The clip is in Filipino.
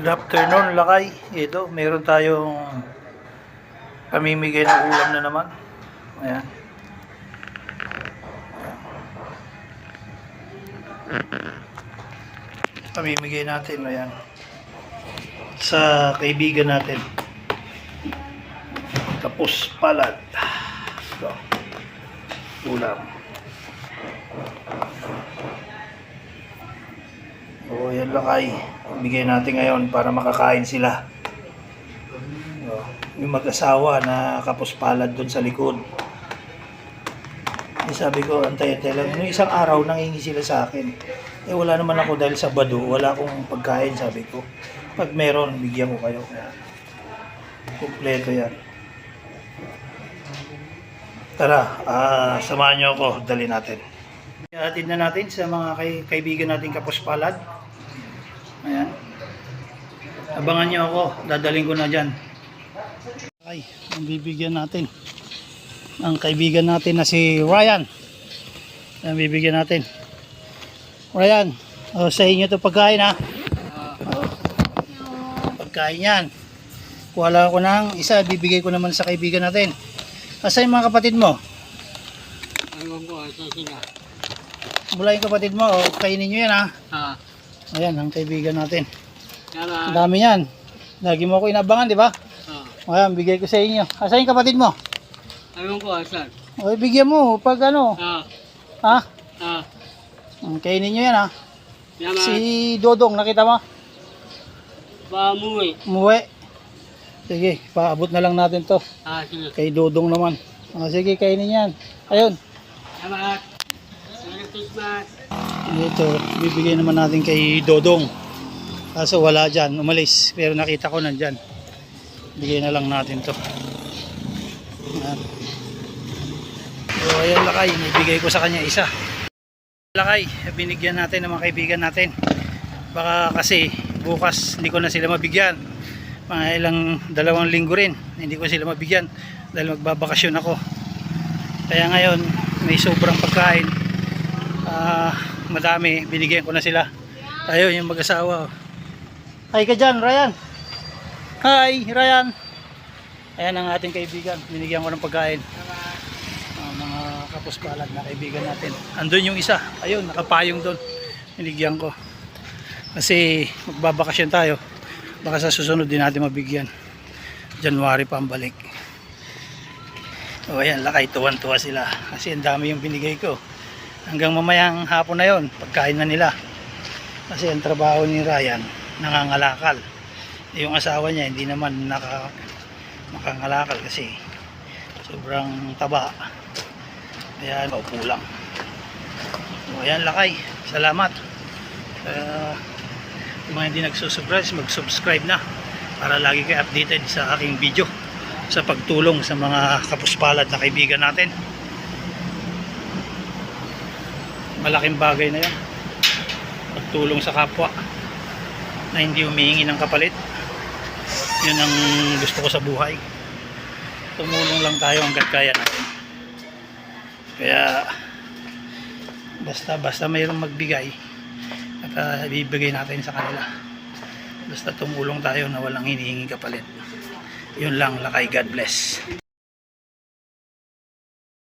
Good afternoon, lakay. Ito, meron tayong pamimigay ng ulam na naman. Ayan. Pamimigay natin, ayan. Sa kaibigan natin. Tapos palad. Ito. Ulam. O, ayan lakay. Bigay natin ngayon para makakain sila. O, yung mag-asawa na kapos palad doon sa likod. Sabi ko, antay-antay lang. Yung isang araw nangingi sila sa akin. Wala naman ako dahil Sabado. Wala akong pagkain, sabi ko. Pag meron, bigyan ko kayo. Kompleto yan. Tara, samahan nyo ako. Dali natin. Ihatid na natin sa mga kaibigan natin kapos palad. Ayan. Abangan nyo ako. Dadaling ko na dyan. Ay, ang bibigyan natin. Ang kaibigan natin na si Ryan. Ang bibigyan natin. Ryan, sa inyo ito pagkain ha. Pagkain yan. Kuha ko ng isa, bibigay ko naman sa kaibigan natin. Asa yung mga kapatid mo? Ayun ko, asa sila. Mula yung kapatid mo, kainin nyo yan ha. Ayan, ang kaibigan natin. Ang dami yan. Lagi mo ako inabangan, di ba? Ayan, bigay ko sa inyo. Asa yung kapatid mo? Ayun ko, asan? O, bigyan mo pag ano. Ha? Kainin nyo yan ha. Si Dodong, nakita mo? Pamuwi. Umuwi. Sige, paabot na lang natin to. Sige. Kay Dodong naman. Sige, kainin yan. Ayun. Salamat. Merry Christmas. Dito, bibigay naman natin kay Dodong. Kaso wala dyan, umalis. Pero nakita ko nandyan. Bigay na lang natin to. Ayan. So, ayan lakay, ibigay ko sa kanya isa. Lakay, binigyan natin ng mga kaibigan natin. Baka kasi bukas hindi ko na sila mabigyan. Mga ilang 2 linggo rin hindi ko sila mabigyan dahil magbabakasyon ako. Kaya ngayon may sobrang pagkain. Madami, binigyan ko na sila. Ayun yung mag-asawa. Hi ka dyan, Ryan. Hi, Ryan. Ayan ang ating kaibigan. Binigyan ko ng pagkain. Mga kapos palad na kaibigan natin. Andun yung isa. Ayun, nakapayong doon. Binigyan ko. Kasi magbabakasyon tayo. Baka sa susunod din natin mabigyan. January pa ang balik. O ayan, lakay. Tuwan-tuwa sila. Kasi ang dami yung binigay ko. Hanggang mamayang hapon na yon, pagkain na nila. Kasi ang trabaho ni Ryan, nangangalakal. Yung asawa niya, hindi naman makangalakal kasi sobrang taba. Ayan, paupo lang. O ayan, lakay. Salamat. Yung mga hindi nagsusubscribe, mag-subscribe na para lagi kayo updated sa aking video sa pagtulong sa mga kapuspalad na kaibigan natin. Malaking bagay na yun, pagtulong sa kapwa na hindi humihingi ng kapalit. Yun ang gusto ko sa buhay, tumulong lang tayo hanggat kaya natin. Kaya basta mayroong magbigay at ibibigay natin sa kanila. Basta tumulong tayo na walang hinihingi kapalit. Yun lang lakay. God bless.